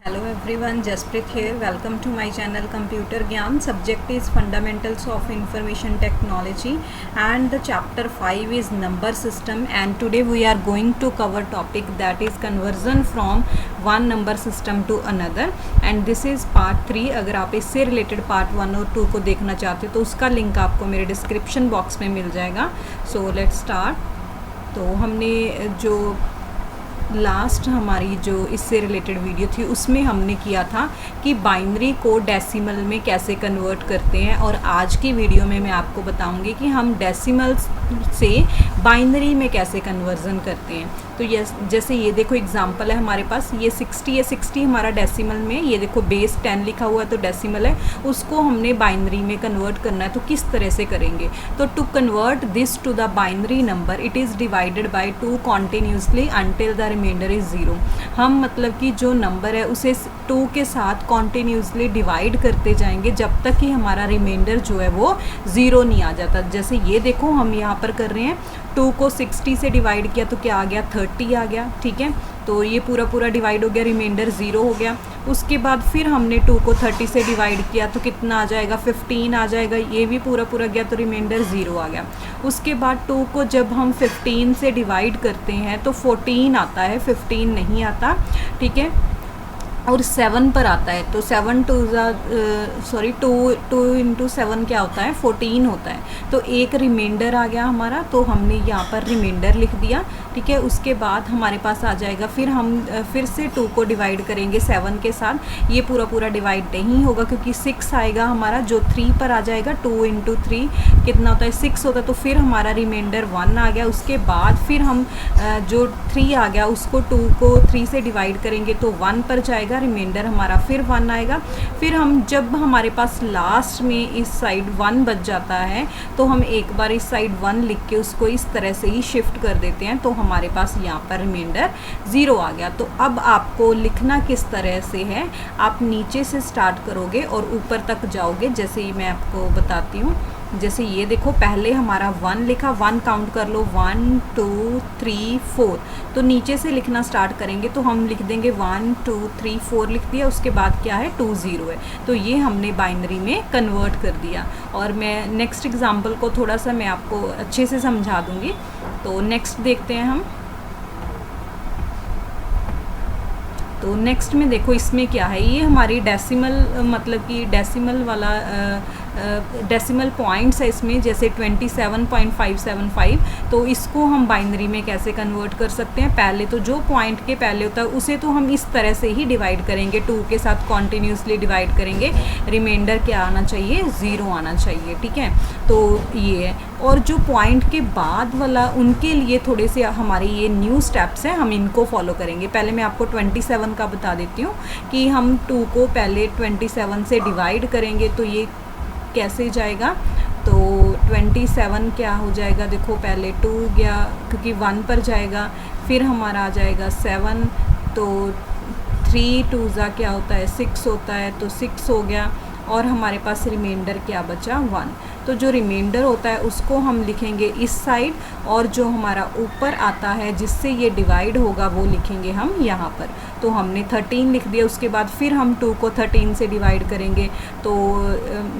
Hello everyone, Jaspreet here. Welcome to my channel Computer Gyan. Subject is Fundamentals of Information Technology and the chapter 5 is Number System, and today we are going to cover topic that is conversion from one number system to another, and this is part 3. अगर आप इससे related part 1 और 2 को देखना चाहते हो तो उसका लिंक आपको मेरे डिस्क्रिप्शन बॉक्स में मिल जाएगा. So let's start. तो हमने जो लास्ट हमारी जो इससे रिलेटेड वीडियो थी उसमें हमने किया था कि बाइनरी को डेसिमल में कैसे कन्वर्ट करते हैं, और आज की वीडियो में मैं आपको बताऊंगी कि हम डेसिमल से बाइनरी में कैसे कन्वर्जन करते हैं. तो ये जैसे ये देखो एग्जांपल है हमारे पास, ये 60 है, 60 हमारा डेसिमल में, ये देखो बेस 10 लिखा हुआ है तो डेसिमल है, उसको हमने बाइनरी में कन्वर्ट करना है. तो किस तरह से करेंगे? तो to convert this to the binary number it is divided by 2 continuously until the remainder is 0. हम मतलब कि जो नंबर है उसे 2 के साथ कॉन्टिन्यूसली डिवाइड करते जाएंगे जब तक कि हमारा रिमाइंडर जो है वो 0 नहीं आ जाता. जैसे ये देखो हम यहाँ पर कर रहे हैं, 2 को 60 से डिवाइड किया तो क्या आ गया, 30 आ गया. ठीक है, तो ये पूरा डिवाइड हो गया, रिमाइंडर 0 हो गया. उसके बाद फिर हमने 2 को 30 से डिवाइड किया तो कितना आ जाएगा, 15 आ जाएगा. ये भी पूरा गया तो रिमाइंडर 0 आ गया. उसके बाद 2 को जब हम 15 से डिवाइड करते हैं तो 14 आता है, 15 नहीं आता. ठीक है, और 7 पर आता है तो 7 2 इंटू 7 क्या होता है, 14 होता है. तो एक रिमाइंडर आ गया हमारा, तो हमने यहाँ पर रिमाइंडर लिख दिया. ठीक है, उसके बाद हमारे पास आ जाएगा, फिर हम फिर से 2 को डिवाइड करेंगे 7 के साथ. ये पूरा डिवाइड नहीं होगा क्योंकि 6 आएगा हमारा, जो 3 पर आ जाएगा. 2 इंटू 3 कितना होता है, 6 होता है. तो फिर हमारा रिमाइंडर 1 आ गया. उसके बाद फिर हम जो 3 आ गया उसको 2 को 3 से डिवाइड करेंगे तो 1 पर जाएगा, रिमाइंडर हमारा फिर 1 आएगा. फिर हम जब हमारे पास लास्ट में इस साइड 1 बच जाता है तो हम एक बार इस साइड 1 लिख के उसको इस तरह से ही शिफ्ट कर देते हैं, तो हमारे पास यहाँ पर रिमाइंडर 0 आ गया. तो अब आपको लिखना किस तरह से है, आप नीचे से स्टार्ट करोगे और ऊपर तक जाओगे. जैसे ही मैं आपको बताती हूँ, जैसे ये देखो पहले हमारा 1 लिखा, 1 काउंट कर लो, 1 2 3 4. तो नीचे से लिखना स्टार्ट करेंगे तो हम लिख देंगे 1 2 3 4 लिख दिया. उसके बाद क्या है, 2 0 है. तो ये हमने बाइनरी में कन्वर्ट कर दिया. और मैं नेक्स्ट एग्जांपल को थोड़ा सा मैं आपको अच्छे से समझा दूँगी. तो नेक्स्ट देखते हैं हम. तो नेक्स्ट में देखो इसमें क्या है, ये हमारी डेसिमल मतलब कि डेसिमल वाला डेसिमल पॉइंट्स है इसमें, जैसे 27.575. तो इसको हम बाइनरी में कैसे कन्वर्ट कर सकते हैं? पहले तो जो पॉइंट के पहले होता है उसे तो हम इस तरह से ही डिवाइड करेंगे, 2 के साथ कॉन्टिन्यूसली डिवाइड करेंगे. रिमाइंडर क्या आना चाहिए, 0 आना चाहिए. ठीक है, तो ये है. और जो पॉइंट के बाद वाला उनके लिए थोड़े से हमारे ये न्यू स्टेप्स हैं, हम इनको फॉलो करेंगे. पहले मैं आपको 27 का बता देती हूँ कि हम 2 को पहले 27 से डिवाइड करेंगे तो ये कैसे जाएगा. तो 27 क्या हो जाएगा, देखो पहले 2 गया क्योंकि 1 पर जाएगा, फिर हमारा आ जाएगा 7, तो 3 2 क्या होता है, 6 होता है, तो 6 हो गया. और हमारे पास रिमाइंडर क्या बचा, 1. तो जो रिमाइंडर होता है उसको हम लिखेंगे इस साइड, और जो हमारा ऊपर आता है जिससे ये डिवाइड होगा वो लिखेंगे हम यहाँ पर. तो हमने 13 लिख दिया. उसके बाद फिर हम 2 को 13 से डिवाइड करेंगे तो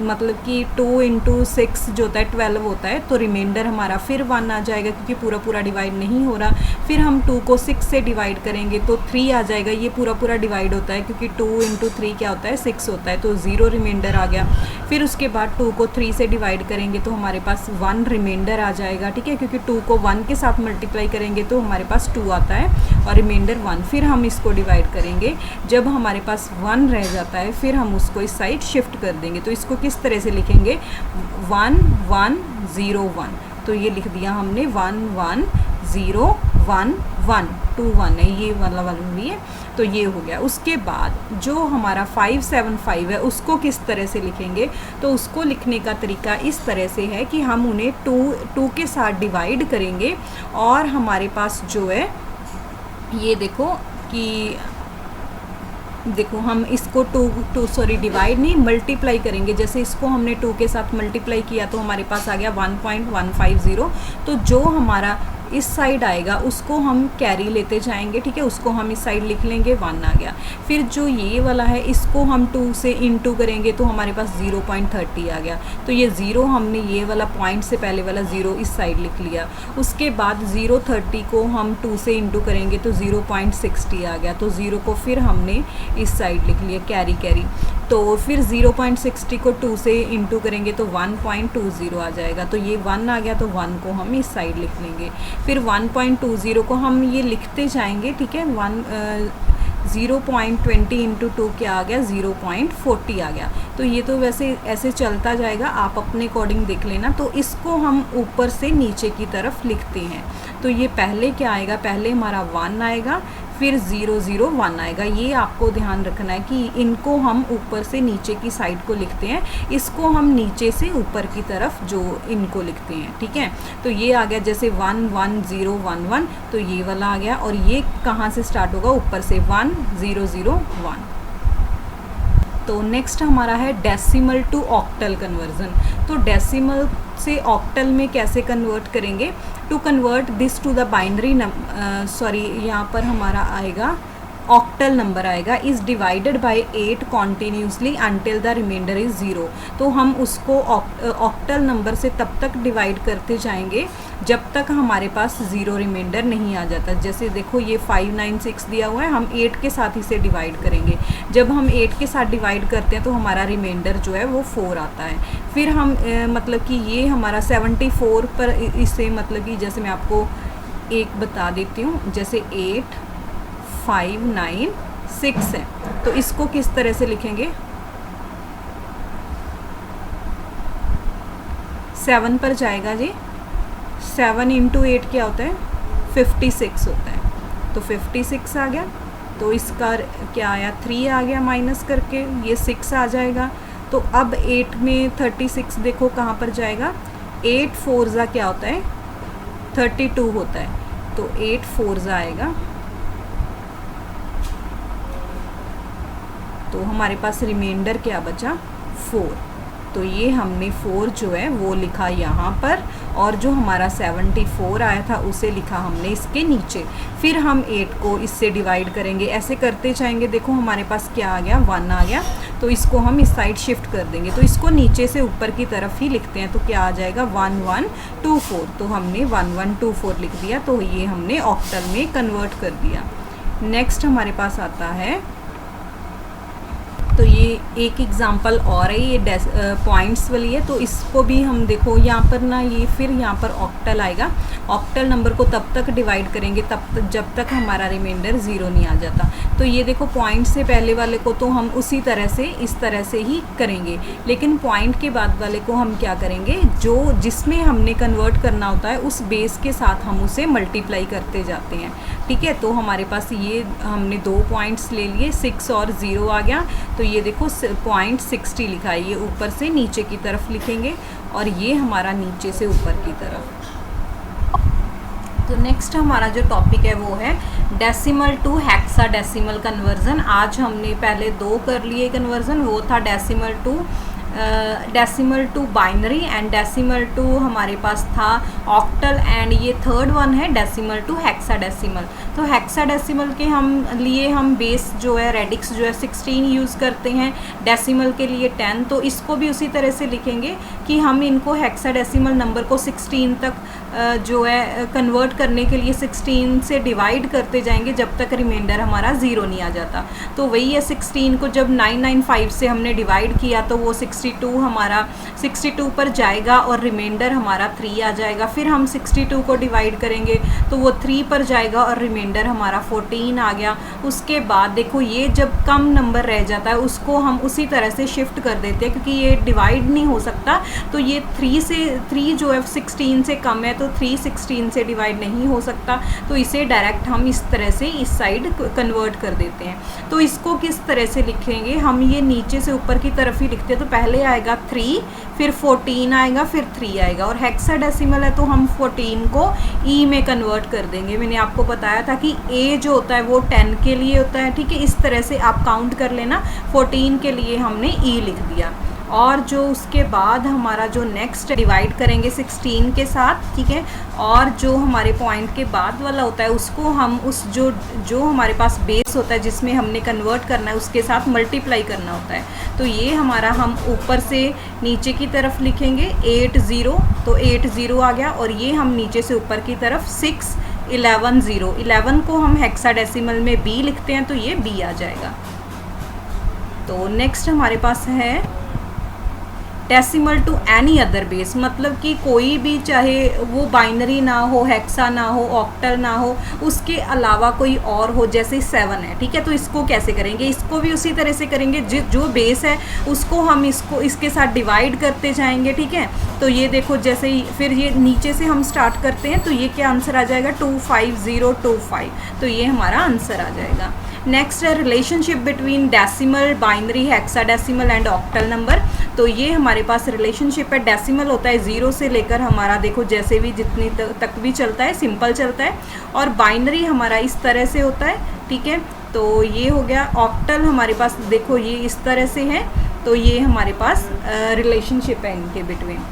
मतलब कि 2 इंटू 6 जो होता है 12 होता है. तो रिमाइंडर हमारा फिर 1 आ जाएगा क्योंकि पूरा डिवाइड नहीं हो रहा. फिर हम 2 को 6 से डिवाइड करेंगे तो 3 आ जाएगा. ये पूरा डिवाइड होता है क्योंकि 2 इंटू 3 क्या होता है, 6 होता है. तो 0 रिमाइंडर आ गया. फिर उसके बाद 2 को 3 से डिवाइड करेंगे तो हमारे पास 1 रिमाइंडर आ जाएगा. ठीक है, क्योंकि 2 को 1 के साथ मल्टीप्लाई करेंगे तो हमारे पास 2 आता है और रिमाइंडर 1. फिर हम इसको डिवाइड करेंगे, जब हमारे पास 1 रह जाता है फिर हम उसको इस साइड शिफ्ट कर देंगे. तो इसको किस तरह से लिखेंगे, 1 1 0 1. तो ये लिख दिया हमने 1 1 0 1 1 2 1 है, ये वाला भी है. तो ये हो गया. उसके बाद जो हमारा 575 है उसको किस तरह से लिखेंगे, तो उसको लिखने का तरीका इस तरह से है कि हम उन्हें 2 के साथ डिवाइड करेंगे, और हमारे पास जो है ये देखो कि देखो हम इसको डिवाइड नहीं, मल्टीप्लाई करेंगे. जैसे इसको हमने 2 के साथ मल्टीप्लाई किया तो हमारे पास आ गया 1.150. तो जो हमारा इस साइड आएगा उसको हम कैरी लेते जाएंगे, ठीक है, उसको हम इस साइड लिख लेंगे 1 आ गया। फिर जो ये वाला है इसको हम 2 से इंटू करेंगे तो हमारे पास 0.30 आ गया। तो ये 0 हमने ये वाला पॉइंट से पहले वाला 0 इस साइड लिख लिया। उसके बाद 0.30 को हम 2 से इंटू करेंगे तो 0.60 आ गया। तो 0 को फिर हमने इस साइड लिख लिया कैरी कैरी। तो फिर 0.60 को 2 से इंटू करेंगे तो 1.20 आ जाएगा। तो ये 1 आ गया तो 1 को हम इस साइड लिख लेंगे। फिर 1.20 को हम ये लिखते जाएंगे, ठीक है। 0.20 इंटू 2 क्या आ गया, 0.40 आ गया। तो ये तो वैसे ऐसे चलता जाएगा, आप अपने अकॉर्डिंग देख लेना। तो इसको हम ऊपर से नीचे की तरफ लिखते हैं। तो ये पहले क्या आएगा, पहले हमारा 1 आएगा, फिर 001 आएगा। ये आपको ध्यान रखना है कि इनको हम ऊपर से नीचे की साइड को लिखते हैं, इसको हम नीचे से ऊपर की तरफ जो इनको लिखते हैं, ठीक है। तो ये आ गया जैसे 11011, तो ये वाला आ गया। और ये कहाँ से स्टार्ट होगा, ऊपर से 1001। तो नेक्स्ट हमारा है डेसिमल टू ऑक्टल कन्वर्जन। तो डेसिमल से ऑक्टल में कैसे कन्वर्ट करेंगे, to convert this to the binary यहाँ पर हमारा आएगा ऑक्टल नंबर आएगा, is divided by 8 continuously until the remainder is 0। तो हम उसको ऑक्टल नंबर से तब तक डिवाइड करते जाएंगे जब तक हमारे पास 0 रिमाइंडर नहीं आ जाता। जैसे देखो ये 596 दिया हुआ है, हम 8 के साथ इसे डिवाइड करेंगे। जब हम 8 के साथ डिवाइड करते हैं तो हमारा रिमाइंडर जो है वो 4 आता है। फिर हम मतलब कि ये हमारा 74 पर इसे मतलब कि जैसे मैं आपको एक बता देती हूँ, जैसे 8 5 9 6 है, तो इसको किस तरह से लिखेंगे, 7 पर जाएगा जी। 7 इंटू 8 क्या होता है, 56 होता है। तो 56 आ गया। तो इसका क्या आया, 3 आ गया माइनस करके, ये 6 आ जाएगा। तो अब 8 में 36 देखो कहाँ पर जाएगा, 8 4 क्या होता है, 32 होता है। तो 8 4 आएगा। तो हमारे पास रिमाइंडर क्या बचा, 4। तो ये हमने 4 जो है वो लिखा यहाँ पर, और जो हमारा 74 आया था उसे लिखा हमने इसके नीचे। फिर हम 8 को इससे डिवाइड करेंगे, ऐसे करते जाएंगे। देखो हमारे पास क्या आ गया, 1 आ गया। तो इसको हम इस साइड शिफ्ट कर देंगे। तो इसको नीचे से ऊपर की तरफ ही लिखते हैं। तो क्या आ जाएगा, 1124। तो हमने 1124 लिख दिया। तो ये हमने ऑक्टल में कन्वर्ट कर दिया। नेक्स्ट हमारे पास आता है, तो ये एक एग्जांपल और है, ये पॉइंट्स वाली है। तो इसको भी हम देखो यहाँ पर ना, ये फिर यहाँ पर ऑक्टल आएगा। ऑक्टल नंबर को तब तक डिवाइड करेंगे जब तक हमारा रिमाइंडर 0 नहीं आ जाता। तो ये देखो पॉइंट से पहले वाले को तो हम उसी तरह से इस तरह से ही करेंगे, लेकिन पॉइंट के बाद वाले को हम क्या करेंगे, जो जिसमें हमने कन्वर्ट करना होता है उस बेस के साथ हम उसे मल्टीप्लाई करते जाते हैं, ठीक है। तो हमारे पास ये हमने 2 पॉइंट्स ले लिए, 6 और 0 आ गया। तो ये देखो 0.60 लिखा है, ये ऊपर से नीचे की तरफ लिखेंगे और ये हमारा नीचे से ऊपर की तरफ। तो नेक्स्ट हमारा जो टॉपिक है वो है डेसिमल टू हेक्साडेसिमल कन्वर्जन। आज हमने पहले 2 कर लिए कन्वर्जन, वो था decimal to binary and decimal to हमारे पास था ऑक्टल, एंड ये थर्ड वन है डेसिमल टू हेक्साडेसिमल। तो हेक्साडेसिमल के हम बेस जो है रेडिक्स जो है 16 यूज़ करते हैं, डेसिमल के लिए 10। तो इसको भी उसी तरह से लिखेंगे कि हम इनको हेक्साडेसिमल नंबर को 16 तक जो है कन्वर्ट करने के लिए 16 से डिवाइड करते जाएंगे जब तक रिमाइंडर हमारा 0 नहीं आ जाता। तो वही है, 16 को जब 995 से हमने डिवाइड किया तो वो 62 हमारा 62 पर जाएगा और रिमाइंडर हमारा 3 आ जाएगा। फिर हम 62 को डिवाइड करेंगे तो वो 3 पर जाएगा और रिमाइंडर हमारा 14 आ गया। उसके बाद देखो ये जब कम नंबर रह जाता है उसको हम उसी तरह से शिफ्ट कर देते हैं, क्योंकि ये डिवाइड नहीं हो सकता। तो ये 3 जो है 16 से कम है, तो 3 16 से डिवाइड नहीं हो सकता। तो इसे डायरेक्ट हम इस तरह से इस साइड कन्वर्ट कर देते हैं। तो इसको किस तरह से लिखेंगे, हम ये नीचे से ऊपर की तरफ ही लिखते हैं। तो पहले आएगा 3, फिर 14 आएगा, फिर 3 आएगा। और हेक्साडेसिमल है तो हम 14 को ई में कन्वर्ट कर देंगे। मैंने आपको बताया था कि ए जो होता है वो 10 के लिए होता है, ठीक है। इस तरह से आप काउंट कर लेना, 14 के लिए हमने ई लिख दिया। और जो उसके बाद हमारा जो नेक्स्ट डिवाइड करेंगे 16 के साथ, ठीक है। और जो हमारे पॉइंट के बाद वाला होता है उसको हम उस जो हमारे पास बेस होता है जिसमें हमने कन्वर्ट करना है उसके साथ मल्टीप्लाई करना होता है। तो ये हमारा हम ऊपर से नीचे की तरफ लिखेंगे 80, तो 80 आ गया। और ये हम नीचे से ऊपर की तरफ 6 11 0, 11 को हम हेक्साडेसिमल में B लिखते हैं तो ये B आ जाएगा। तो नेक्स्ट हमारे पास है decimal to any other base, मतलब कि कोई भी, चाहे वो बाइनरी ना हो, हेक्सा ना हो, ऑक्टल ना हो, उसके अलावा कोई और हो, जैसे 7 है, ठीक है। तो इसको कैसे करेंगे, इसको भी उसी तरह से करेंगे, जो बेस है उसको हम इसके साथ डिवाइड करते जाएंगे, ठीक है। तो ये देखो जैसे ही फिर ये नीचे से हम स्टार्ट करते हैं तो ये क्या आंसर आ जाएगा 25025, तो ये हमारा आंसर आ जाएगा। नेक्स्ट है relationship between decimal, binary, hexadecimal and octal number. तो ये हमारे पास रिलेशनशिप है, डेसिमल होता है 0 से लेकर हमारा देखो जैसे भी जितनी तक भी चलता है, सिंपल चलता है। और बाइनरी हमारा इस तरह से होता है, ठीक है। तो ये हो गया। ऑक्टल हमारे पास देखो ये इस तरह से है, तो ये हमारे पास रिलेशनशिप है इनके बिटवीन।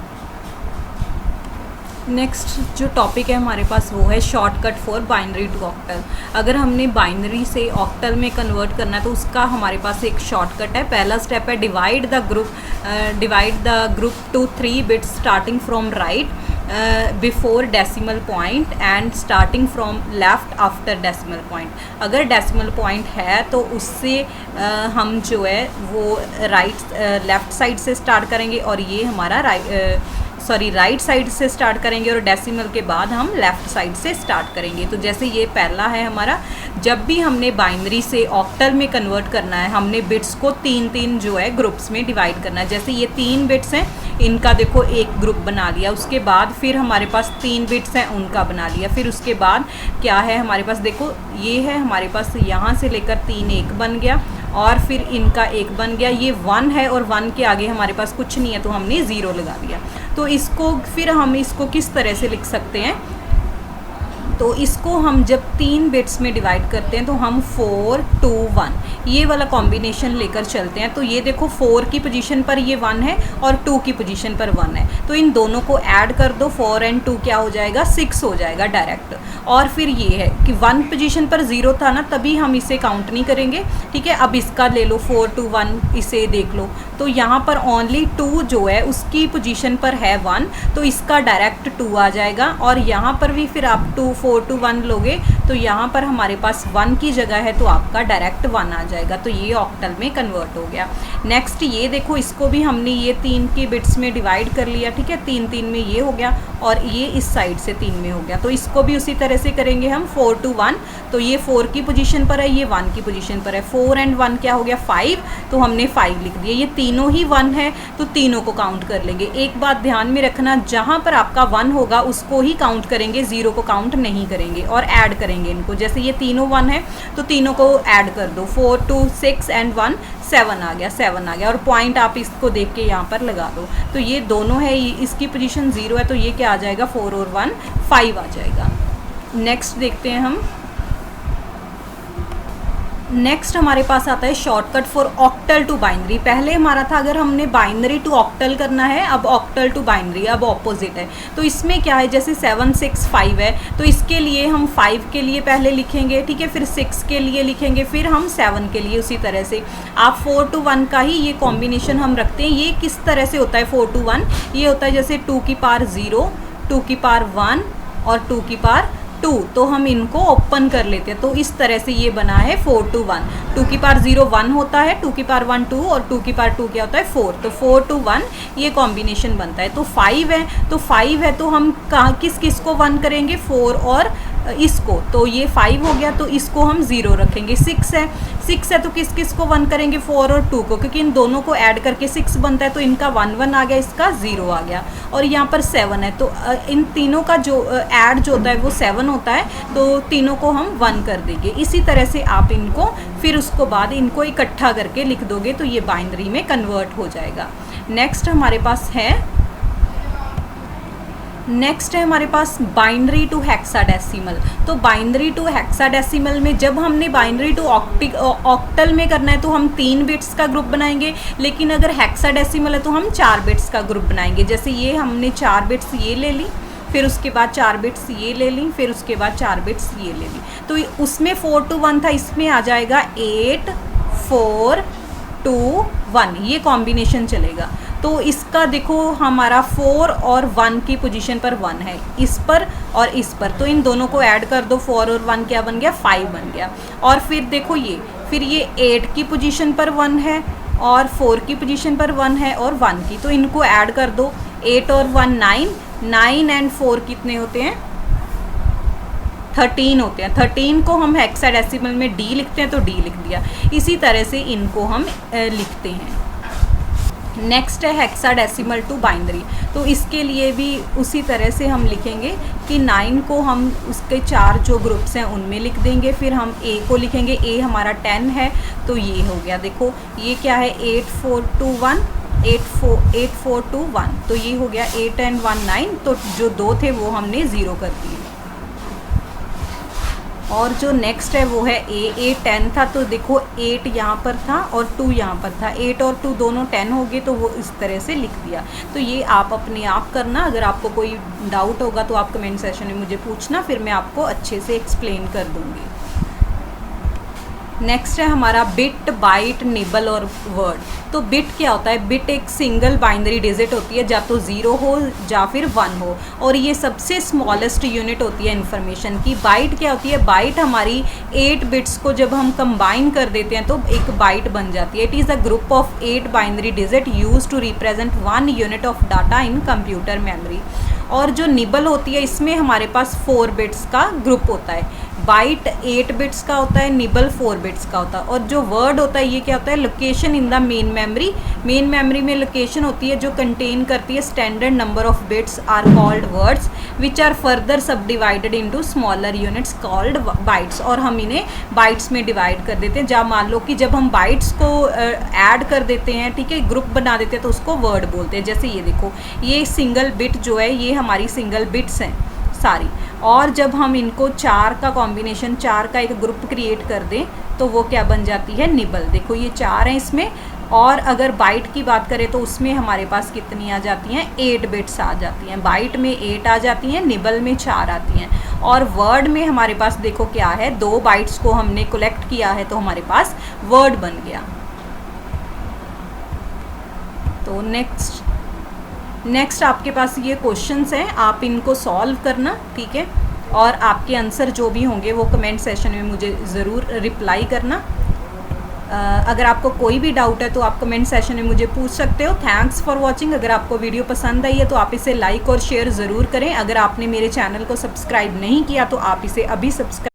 नेक्स्ट जो टॉपिक है हमारे पास वो है shortcut for binary to octal. अगर हमने बाइनरी से ऑक्टल में कन्वर्ट करना है तो उसका हमारे पास एक शॉर्टकट है। पहला स्टेप है divide the group to 3 bits starting from right before decimal point and starting from left after decimal point. अगर डेसिमल पॉइंट है तो उससे हम जो है वो लेफ़्ट साइड से स्टार्ट करेंगे और ये हमारा राइट साइड से स्टार्ट करेंगे और डेसिमल के बाद हम लेफ़्ट साइड से स्टार्ट करेंगे। तो जैसे ये पहला है हमारा, जब भी हमने बाइनरी से ऑक्टल में कन्वर्ट करना है हमने बिट्स को 3-3 जो है ग्रुप्स में डिवाइड करना है। जैसे ये 3 बिट्स हैं, इनका देखो एक ग्रुप बना लिया, उसके बाद फिर हमारे पास 3 बिट्स हैं उनका बना लिया, फिर उसके बाद क्या है हमारे पास देखो ये है हमारे पास यहाँ से लेकर 3 एक बन गया और फिर इनका एक बन गया, ये 1 है और 1 के आगे हमारे पास कुछ नहीं है तो हमने 0 लगा दिया। तो इसको फिर हम इसको किस तरह से लिख सकते हैं, तो इसको हम जब 3 बिट्स में डिवाइड करते हैं तो हम 4 2 1 ये वाला कॉम्बिनेशन लेकर चलते हैं। तो ये देखो 4 की पोजीशन पर ये 1 है और 2 की पोजीशन पर 1 है, तो इन दोनों को ऐड कर दो, 4 और 2 क्या हो जाएगा 6 हो जाएगा डायरेक्ट। और फिर ये है कि 1 पोजीशन पर 0 था ना, तभी हम इसे काउंट नहीं करेंगे, ठीक है। अब इसका ले लो 4 2 1, इसे देख लो तो यहाँ पर ओनली 2 जो है उसकी पोजीशन पर है 1, तो इसका डायरेक्ट 2 आ जाएगा। और यहाँ पर भी फिर आप 2 4 2 1 लोगे तो यहाँ पर हमारे पास 1 की जगह है तो आपका डायरेक्ट 1 आ जाएगा, तो ये ऑक्टल में कन्वर्ट हो गया। नेक्स्ट ये देखो इसको भी हमने ये 3 के बिट्स में डिवाइड कर लिया, ठीक है। 3 में ये हो गया और ये इस साइड से 3 में हो गया, तो इसको भी उसी तरह से करेंगे हम 4 2 1, तो ये 4 की पोजीशन पर है, ये 1 की पोजीशन पर है, 4 और 1 क्या हो गया 5, तो हमने 5 लिख दिया। ये तीनों ही 1 है तो तीनों को काउंट कर लेंगे। एक बात ध्यान में रखना, जहाँ पर आपका 1 होगा उसको ही काउंट करेंगे, 0 को काउंट नहीं करेंगे और ऐड करेंगे इनको। जैसे ये तीनों 1 है तो तीनों को ऐड कर दो, 4 2 6 एंड 1 7 आ गया, 7 आ गया। और पॉइंट आप इसको देख के यहाँ पर लगा दो, तो ये दोनों है, इसकी पोजीशन 0 है तो ये क्या आ जाएगा 4 और 1 5 आ जाएगा। नेक्स्ट देखते हैं हम, नेक्स्ट हमारे पास आता है shortcut for octal to binary. पहले हमारा था अगर हमने बाइनरी टू ऑक्टल करना है, अब ऑक्टल टू बाइनरी, अब ऑपोजिट है। तो इसमें क्या है, जैसे 7 6 5 है तो इसके लिए हम 5 के लिए पहले लिखेंगे, ठीक है, फिर 6 के लिए लिखेंगे, फिर हम 7 के लिए। उसी तरह से आप 4 to 1 का ही ये कॉम्बिनेशन हम रखते हैं। ये किस तरह से होता है 4 to 1, ये होता है जैसे 2 की पावर 0, 2 की पावर 1 और 2 की पावर 2, तो हम इनको ओपन कर लेते हैं। तो इस तरह से ये बना है 4 to 1। 2 की पावर 0 1 होता है, 2 की पावर 1 2 और 2 की पावर 2 क्या होता है 4, तो 4 to 1 ये कॉम्बिनेशन बनता है। तो 5 है तो 5 है तो हम किस किस को 1 करेंगे, 4 और इसको, तो ये 5 हो गया तो इसको हम 0 रखेंगे। 6 है तो किस किस को 1 करेंगे, 4 और 2 को, क्योंकि इन दोनों को ऐड करके 6 बनता है, तो इनका 1 1 आ गया, इसका 0 आ गया। और यहाँ पर 7 है तो इन तीनों का जो ऐड जो होता है वो 7 होता है, तो तीनों को हम 1 कर देंगे। इसी तरह से आप इनको फिर उसको बाद इनको इकट्ठा करके लिख दोगे तो ये बाइनरी में कन्वर्ट हो जाएगा। नेक्स्ट हमारे पास है नेक्स्ट है हमारे पास बाइनरी टू हेक्साडेसिमल। तो बाइनरी टू हेक्साडेसिमल में जब हमने बाइनरी टू ऑक्टल में करना है तो हम 3 बिट्स का ग्रुप बनाएंगे, लेकिन अगर हेक्साडेसिमल है तो हम 4 बिट्स का ग्रुप बनाएंगे। जैसे ये हमने 4 बिट्स ये ले ली, फिर उसके बाद 4 बिट्स ये ले ली, फिर उसके बाद 4 बिट्स ये ले ली। तो उसमें 4 to 1 था, इसमें आ जाएगा 8 4 2 1, ये कॉम्बिनेशन चलेगा। तो इसका देखो हमारा 4 और 1 की पोजीशन पर 1 है, इस पर और इस पर, तो इन दोनों को ऐड कर दो, 4 और 1 क्या बन गया, 5 बन गया। और फिर देखो फिर ये 8 की पोजीशन पर 1 है और 4 की पोजीशन पर 1 है और 1 की, तो इनको ऐड कर दो, 8 और 1 9, 9 एंड 4 कितने होते हैं, 13 होते हैं। 13 को हम हेक्साडेसिमल में D लिखते हैं तो D लिख दिया। इसी तरह से इनको हम लिखते हैं। नेक्स्ट है हेक्साडेसिमल टू बाइनरी। तो इसके लिए भी उसी तरह से हम लिखेंगे कि 9 को हम उसके 4 जो ग्रुप्स हैं उनमें लिख देंगे, फिर हम A को लिखेंगे, A हमारा 10 है तो ये हो गया। देखो ये क्या है, 8 4 2 1, 8 4 2 1, तो ये हो गया 8 and 1 9, तो जो 2 थे वो हमने 0 कर दिए। और जो नेक्स्ट है वो है A 10 था, तो देखो 8 यहाँ पर था और 2 यहाँ पर था, 8 और 2 दोनों 10 हो गए, तो वो इस तरह से लिख दिया। तो ये आप अपने आप करना, अगर आपको कोई डाउट होगा तो आप कमेंट सेशन में मुझे पूछना, फिर मैं आपको अच्छे से एक्सप्लेन कर दूँगी। नेक्स्ट है हमारा बिट, बाइट, निबल और वर्ड। तो बिट क्या होता है, बिट एक सिंगल बाइनरी डिजिट होती है, या तो 0 हो या फिर 1 हो, और ये सबसे स्मॉलेस्ट यूनिट होती है इन्फॉर्मेशन की। बाइट क्या होती है, बाइट हमारी 8 बिट्स को जब हम कंबाइन कर देते हैं तो एक बाइट बन जाती है। It is a group of 8 binary digit use to represent 1 unit of data in computer memory. और जो निबल होती है इसमें हमारे पास 4 बिट्स का ग्रुप होता है। बाइट 8 बिट्स का होता है, निबल 4 बिट्स का होता है। और जो वर्ड होता है ये क्या होता है, location in the main memory. Main memory में लोकेशन होती है जो कंटेन करती है standard number of bits are called words which are further subdivided into smaller units called bytes. और हम इन्हें बाइट्स में डिवाइड कर देते हैं। जब मान लो कि जब हम बाइट्स को ऐड कर देते हैं, ठीक है, ग्रुप बना देते हैं, तो उसको वर्ड बोलते हैं। जैसे ये देखो, ये सिंगल बिट जो है ये हमारी सिंगल बिट्स हैं सारी, और जब हम इनको 4 का कॉम्बिनेशन, 4 का एक ग्रुप क्रिएट कर दें तो वो क्या बन जाती है, निबल। देखो ये 4 हैं इसमें, और अगर बाइट की बात करें तो उसमें हमारे पास कितनी आ जाती हैं, 8 बिट्स आ जाती हैं। बाइट में 8 आ जाती हैं, निबल में 4 आती हैं। और वर्ड में हमारे पास देखो क्या है, 2 बाइट्स को हमने कलेक्ट किया है तो हमारे पास वर्ड बन गया। तो नेक्स्ट आपके पास ये क्वेश्चंस हैं, आप इनको सॉल्व करना, ठीक है, और आपके आंसर जो भी होंगे वो कमेंट सेशन में मुझे ज़रूर रिप्लाई करना। अगर आपको कोई भी डाउट है तो आप कमेंट सेशन में मुझे पूछ सकते हो। Thanks for watching. अगर आपको वीडियो पसंद आई है तो आप इसे लाइक और शेयर ज़रूर करें। अगर आपने मेरे चैनल को सब्सक्राइब नहीं किया तो आप इसे अभी सब्सक्राइब